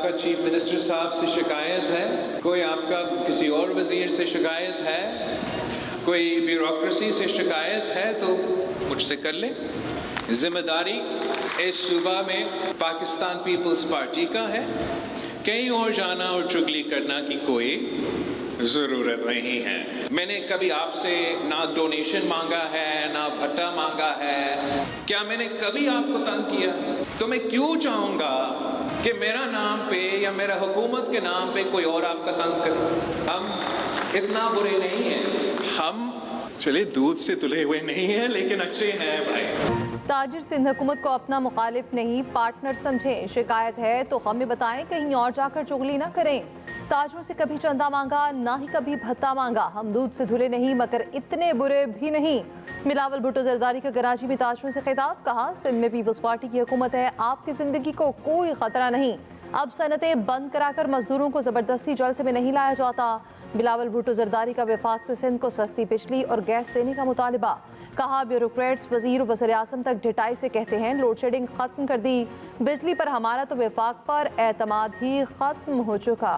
आपका chief minister साहब से शिकायत है, कोई आपका किसी और वजीर से शिकायत है, कोई ब्यूरोक्रेसी से शिकायत है, तो मुझसे कर लें। जिम्मेदारी इस सूबा में पाकिस्तान पीपल्स पार्टी का है। कहीं और जाना और चुगली करना की कोई ज़रूरत नहीं है। मैंने कभी आपसे ना डोनेशन मांगा है, ना भत्ता मांगा है। क्या मैंने कभी आपको तंग किया? तो मैं क्यों चाहूँगा कि मेरा नाम पे या मेरा हुकूमत के नाम पे कोई और आपका तंग करे? हम इतना बुरे नहीं हैं। हम चलिए दूध से तुले हुए नहीं हैं, लेकिन अच्छे हैं भाई। ताजिर सिंध हुकूमत को अपना मुखालिफ नहीं पार्टनर समझें। शिकायत है तो हमें बताएं, कहीं और जाकर चुगली ना करें। ताजरों से कभी चंदा मांगा, ना ही कभी भत्ता मांगा। हम दूध से धुले नहीं मगर इतने बुरे भी नहीं। बिलावल भुट्टो जरदारी का कराची में ताजरों से खिताब, कहा सिंध में पीपल्स पार्टी की हुकूमत है, आपकी जिंदगी को कोई खतरा नहीं। अब सनतें बंद कराकर मजदूरों को जबरदस्ती जलसे में नहीं लाया जाता। बिलावल भुट्टो जरदारी का वफाक से सिंध को सस्ती बिजली और गैस देने का मुतालिबा। कहा ब्यूरोक्रेट्स वजीर वज़ीर आज़म तक ढिठाई से कहते हैं लोड शेडिंग खत्म कर दी, बिजली पर हमारा तो वफाक पर एतमाद ही खत्म हो चुका।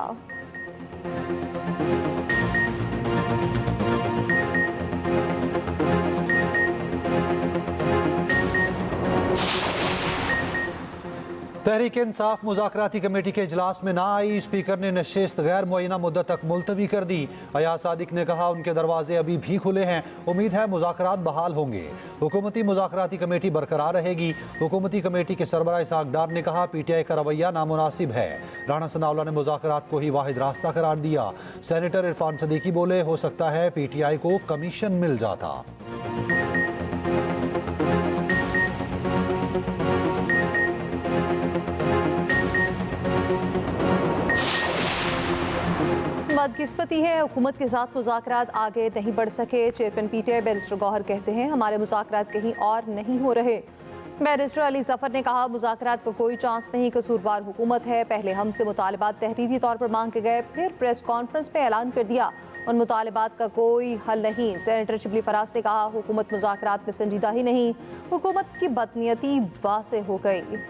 तहरीक इंसाफ मुज़ाकराती कमेटी के इजलास में ना आई। स्पीकर ने नशिस्त गैर मुअय्यना मुद्दत तक मुलतवी कर दी। अयाज सादिक ने कहा उनके दरवाजे अभी भी खुले हैं, उम्मीद है मुज़ाकरात बहाल होंगे। हुकूमती मुज़ाकराती कमेटी बरकरार रहेगी। हुकूमती कमेटी के सरबराह इसहाक डार ने कहा PTI का रवैया नामुनासिब है। राणा सनाउल्ला ने मुज़ाकरात को ही वाहिद रास्ता करार दिया। सेनेटर इरफान सदीकी बोले हो सकता है PTI को कमीशन मिल जाता। बदकिस्मती है हुकूमत के साथ मुज़ाकरात आगे नहीं बढ़ सके। चेयरमैन PTI बैरिस्टर गौहर कहते हैं हमारे मुज़ाकरात कहीं और नहीं हो रहे। बैरिस्टर अली जफर ने कहा मुज़ाकरात को कोई चांस नहीं, कसूरवार हुकूमत है। पहले हमसे मुतालबात तहरीरी तौर पर मांगे गए, फिर प्रेस कॉन्फ्रेंस में ऐलान कर दिया उन मुतालबात का कोई हल नहीं। सेनेटर शिबली फराज ने कहा हुकूमत मुज़ाकरात में संजीदा ही नहीं, हुकूमत की बदनीयती वाज़ेह हो गई।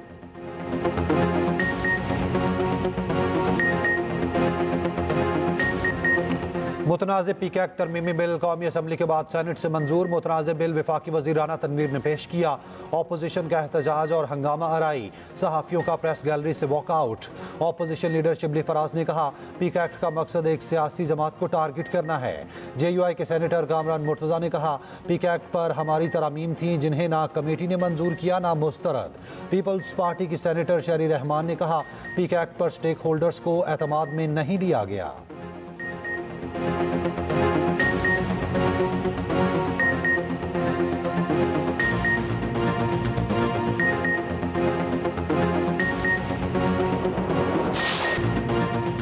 मुतनाज़ PK एक्ट तरमीमी बिल कौमी असम्बली के बाद सेनेट से मंजूर। मुतनाज़ बिल वफाकी वज़ीर राना तनवीर ने पेश किया। अपोजिशन का एहतजाज और हंगामा आराई, सहाफ़ियों का प्रेस गैलरी से walkout. Opposition leader Shibli Faraz ने कहा PK एक्ट का मकसद एक सियासी जमात को टारगेट करना है। JUI के सेनेटर कामरान मुर्तज़ा ने कहा PK एक्ट पर हमारी तरामीम थी जिन्हें ना कमेटी ने मंजूर किया ना मुस्तरद। पीपल्स पार्टी की सेनेटर शरी रहमान ने कहा PK एक्ट पर स्टेक होल्डर्स को एतमाद में नहीं लिया गया।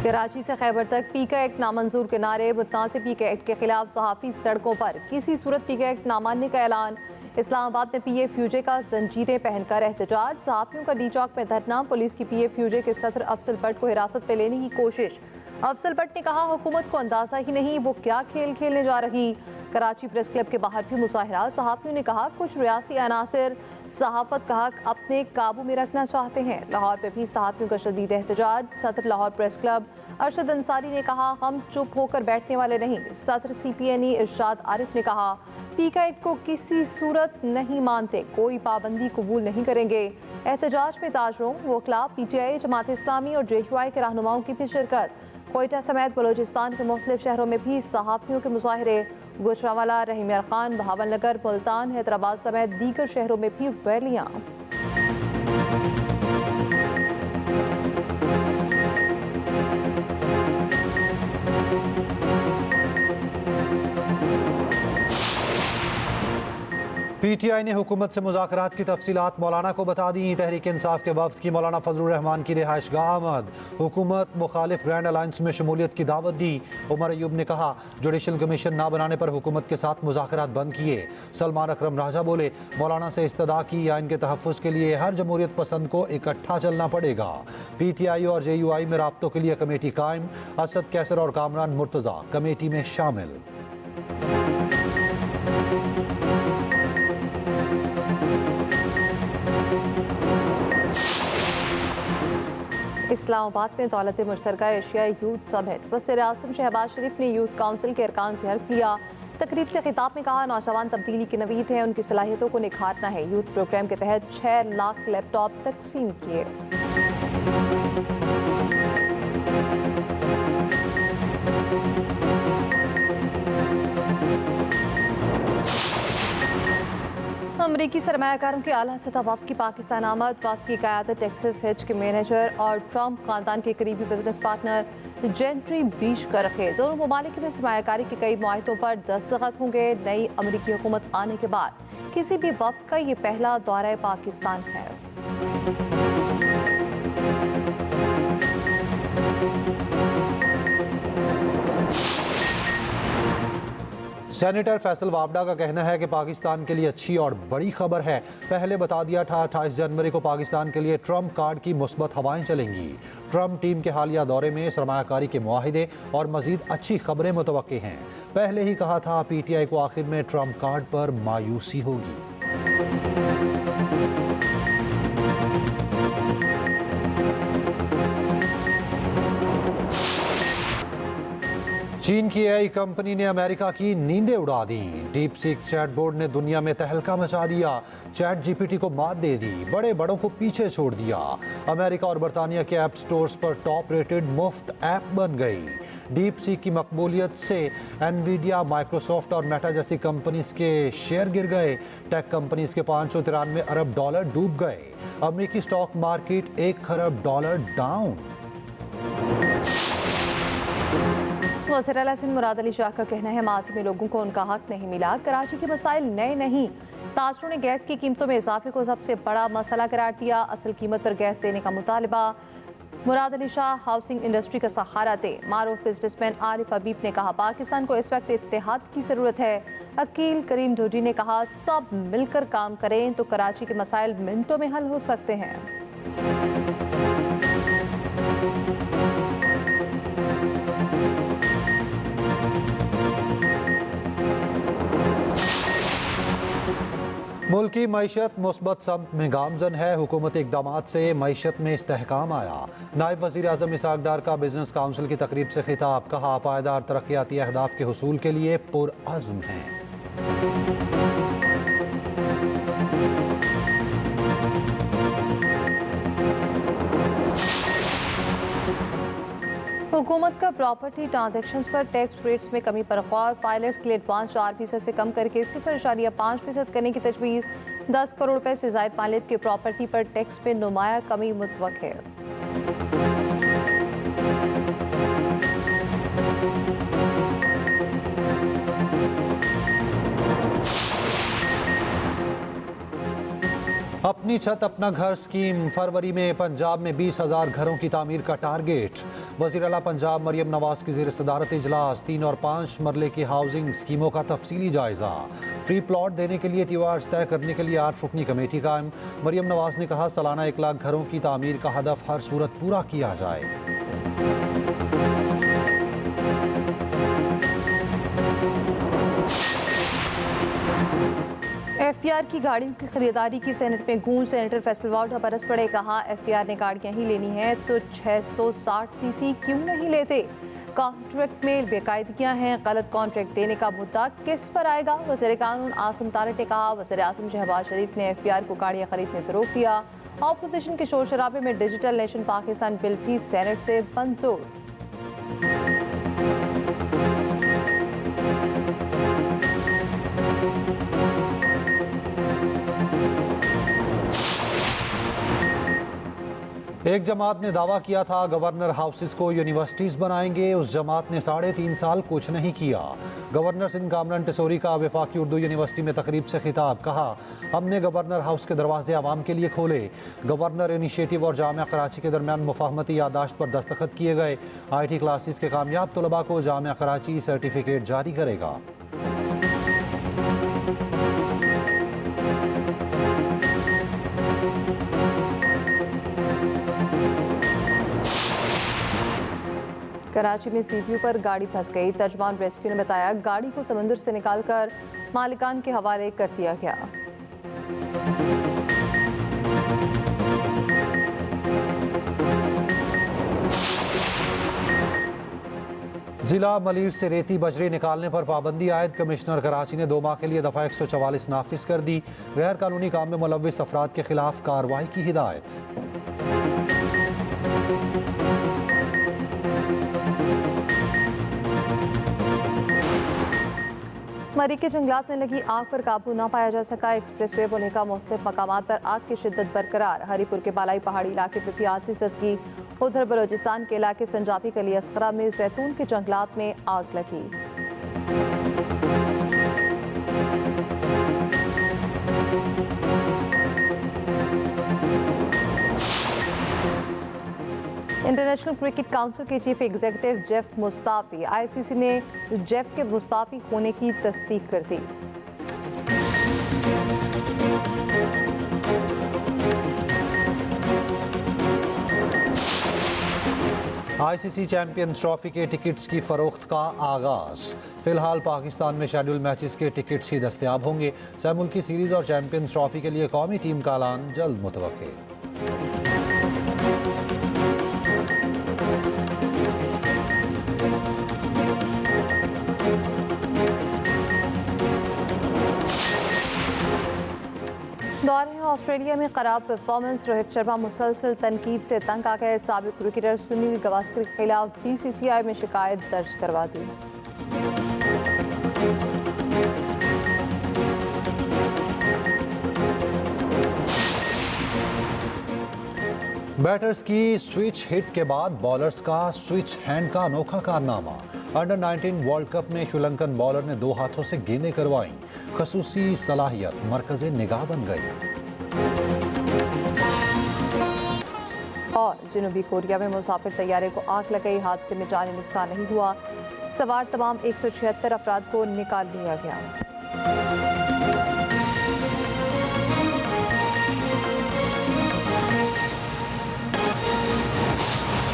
कराची से खैबर तक PK एक्ट नामंजूर के नारे, मुतनाज़िर PK एक्ट के खिलाफ सहाफ़ी सड़कों पर, किसी सूरत PK एक्ट ना मानने का ऐलान। इस्लामाबाद में PFUJ का जंजीरें पहनकर एहतजाज, सहाफ़ियों का डी चौक में धरना, पुलिस की PFUJ के सदर अफजल भट्ट को हिरासत में लेने की कोशिश। अफजल भट्ट ने कहा हुकूमत को अंदाजा ही नहीं वो क्या खेल खेलने जा रही। कराची प्रेस क्लब के बाहर भी मुजाहिरा, सहाफ़ियों ने कहा कुछ रियासती अनासिर सहाफ़त का हक अपने काबू में रखना चाहते हैं। लाहौर में भी सहाफ़ियों का शदीद एहतजाज, सदर लाहौर प्रेस क्लब अरशद अंसारी ने कहा हम चुप होकर बैठने वाले नहीं। सदर CPNE इरशाद आरिफ ने कहा PK एक्ट को किसी सूरत नहीं मानते, कोई पाबंदी कबूल नहीं करेंगे। एहतजाज में ताजरों, वकला, PTI, जमात इस्लामी और JUI के रहनुमाओं की भी शिरकत। कोयटा समेत बलोचिस्तान के मुख्तलिफ शहरों में भी सहाफ़ियों के मुजाहिरे। गुजरावाला, रहीम यार खान, बहावलनगर, मुल्तान, हैदराबाद समेत दीगर शहरों में भी रैलियाँ। PTI ने हुकूमत से मुज़ाकरात की तफसीलात मौलाना को बता दी। तहरीक इंसाफ के वफ्द की मौलाना फजलुर रहमान की रिहाइश गाह आमद। हुकूमत मुखालिफ ग्रैंड अलायंस में शमूलियत की दावत दी। उमर अयूब ने कहा जुडिशल कमीशन ना बनाने पर हुकूमत के साथ मुज़ाकरात बंद किए। सलमान अकरम राजा बोले मौलाना से इस्तदा की या इनके तहफ़्फ़ुज़ के लिए हर जमहूरियत पसंद को इकट्ठा चलना पड़ेगा। PTI और JUI में राब्तों के लिए कमेटी कायम। असद कैसर और कामरान मुर्तज़ा कमेटी में शामिल। इस्लामाबाद में दौलत मुश्तरका एशियाई यूथ समिट वज़ीर आज़म शहबाज शरीफ ने यूथ काउंसिल के अरकान से हल्फ लिया। तकरीब से खिताब में कहा, नौजवान तब्दीली की नवीद हैं, उनकी सलाहियतों को निखारना है। यूथ प्रोग्राम के तहत 6 लाख लैपटॉप तकसीम किए। अमरीकी सरमायाकारों के आला सतह वफ़द की पाकिस्तान आमद। वफ़द की क़यादत टेक्सास हिच के मैनेजर और ट्रंप ख़ानदान के करीबी बिजनेस पार्टनर जेंट्री बीच कर रखे। दोनों ममालिक में सरमायाकारी के कई मुआहिदों पर दस्तखत होंगे। नई अमरीकी हुकूमत आने के बाद किसी भी वफ़द का ये पहला दौरा पाकिस्तान है। सेनेटर फैसल वावडा का कहना है कि पाकिस्तान के लिए अच्छी और बड़ी खबर है। पहले बता दिया था 28 जनवरी को पाकिस्तान के लिए ट्रंप कार्ड की मुस्बत हवाएं चलेंगी। ट्रंप टीम के हालिया दौरे में सरमायाकारी के मुआहिदे और मजीद अच्छी खबरें मुतवक्के हैं। पहले ही कहा था PTI को आखिर में ट्रंप कार्ड पर मायूसी होगी। चीन की AI कंपनी ने अमेरिका की नींदें उड़ा दी। डीप सीक चैट बोर्ड ने दुनिया में तहलका मचा दिया। चैट GPT को मात दे दी, बड़े बड़ों को पीछे छोड़ दिया। अमेरिका और बरतानिया के ऐप स्टोर्स पर टॉप रेटेड मुफ्त ऐप बन गई। डीप सीक की मकबूलियत से एनवीडिया, माइक्रोसॉफ्ट और मेटा जैसी कंपनीज के शेयर गिर गए। टेक कंपनीज के 593 अरब डॉलर डूब गए। अमेरिकी स्टॉक मार्केट $1 खरब डाउन। वज़ीर आला सिंध मुराद अली शाह का कहना है, माजी में लोगों को उनका हक नहीं मिला। कराची के मसाइल नए नहीं। तासरों ने गैस की कीमतों में इजाफे को सबसे बड़ा मसला करार दिया। असल कीमत पर गैस देने का मुतालबा। मुराद अली शाह हाउसिंग इंडस्ट्री का सहारा थे। मारूफ बिजनेसमैन आरिफ हबीब ने कहा, पाकिस्तान को इस वक्त इत्तेहाद की ज़रूरत है। अकील करीम ढोडी ने कहा, सब मिलकर काम करें तो कराची के मसाइल मिनटों में हल हो सकते हैं। मुल्क की मईशत मुस्बत समत में गामजन है। हुकूमती इक़दामात से मईशत में इस्तेहकाम आया। नायब वज़ीर आज़म इसहाक डार का बिजनेस काउंसिल की तकरीब से खिताब। कहा, पायदार तरक्याती अहदाफ के हुसूल के लिए पुरअज़्म हैं। हुकूमत का प्रॉपर्टी ट्रांजैक्शंस पर टैक्स रेट्स में कमी पर गौर। फाइलर्स के लिए एडवांस 4% से कम करके 0.5% करने की तजवीज़। 10 करोड़ रुपए से ज़ायद मालियत की प्रॉपर्टी पर टैक्स में नुमाया कमी मुतवक्किल है। अपनी छत अपना घर स्कीम फरवरी में पंजाब में 20,000 घरों की तामीर का टारगेट। वज़ीर आला पंजाब मरियम नवाज की ज़ेर सदारत इजलास। 3 और 5 मरले की हाउसिंग स्कीमों का तफसीली जायजा। फ्री प्लॉट देने के लिए TORs तय करने के लिए 8 रुकनी कमेटी कायम। मरियम नवाज ने कहा, सालाना 1 लाख घरों की तामीर का हदफ हर सूरत पूरा किया जाए। FPR की गाड़ियों की खरीदारी की सेनेट में गूंज। सेनेटर फैसल वावडा बरस पड़े। कहा, FPR ने गाड़ियां ही लेनी है तो 660 CC क्यों नहीं लेते। कॉन्ट्रैक्ट में बेकायदगियां हैं। गलत कॉन्ट्रैक्ट देने का मुद्दा किस पर आएगा। वज़ीर कानून आसिम तारड़ ने कहा, वज़ीर आज़म शहबाज शरीफ ने FPR को गाड़ियां खरीदने से रोक दिया। ऑपोजिशन के शोर शराबे में डिजिटल नेशन पाकिस्तान बिल भी सेनेट से मंजूर। एक जमात ने दावा किया था गवर्नर हाउसेस को यूनिवर्सिटीज़ बनाएंगे। उस जमात ने 3.5 साल कुछ नहीं किया। गवर्नर सिंध कामरान टिसोरी का वफाकी उर्दू यूनिवर्सिटी में तकरीब से खिताब। कहा, हमने गवर्नर हाउस के दरवाजे आवाम के लिए खोले। गवर्नर इनिशिएटिव और जामिया कराची के दरमियान मुफाहमती यादाश्त पर दस्तखत किए गए। IT क्लासेस के कामयाब तलबा को जामिया कराची सर्टिफिकेट जारी करेगा। कराची में CPU पर गाड़ी फंस गई। तर्जमान रेस्क्यू ने बताया, गाड़ी को समुद्र से निकालकर मालिकान के हवाले कर दिया गया। जिला मलीर से रेती बजरी निकालने पर पाबंदी आयद। कमिश्नर कराची ने 2 माह के लिए दफ़ा 144 नाफिज कर दी। गैर कानूनी काम में मुलव्विस अफराद के खिलाफ कार्रवाई की हिदायत। मरी के जंगलात में लगी आग पर काबू न पाया जा सका। एक्सप्रेसवे पुणे का मुख्तलिफ मकामात पर आग की शिद्दत बरकरार। हरीपुर के बालाई पहाड़ी इलाके में 35% की, उधर बलोचिस्तान के इलाके संजाफी कली असखरा में जैतून के जंगलात में आग लगी। इंटरनेशनल क्रिकेट काउंसिल के chief executive Jeff Mustafi, ICC ने जेफ के मुस्ताफी होने की तस्दीक कर दी। आईसीसी चैंपियंस ट्रॉफी के टिकट्स की फरोख्त का आगाज। फिलहाल पाकिस्तान में शेड्यूल मैचेस के टिकट्स ही दस्तयाब होंगे। सहमुल्की सीरीज और चैंपियंस ट्रॉफी के लिए कौमी टीम का ऐलान जल्द मुतवक्के। दौरे ऑस्ट्रेलिया में खराब परफॉर्मेंस। रोहित शर्मा मुसलसल तनकीद से तंग आ गए। साबिक क्रिकेटर सुनील गावस्कर के खिलाफ बीसीसीआई में शिकायत दर्ज करवा दी। बैटर्स की स्विच हिट के बाद बॉलर्स का स्विच हैंड का अनोखा कारनामा। अंडर 19 वर्ल्ड कप में श्रीलंकन बॉलर ने 2 हाथों से गेंदें करवाईं। खसूसी सलाहियत मरकज़े निगाह बन गई। और जनूबी कोरिया में मुसाफिर तैयारे को आग लग गई। हादसे में जानी नुकसान नहीं हुआ। सवार तमाम 176 अफराद को निकाल लिया गया।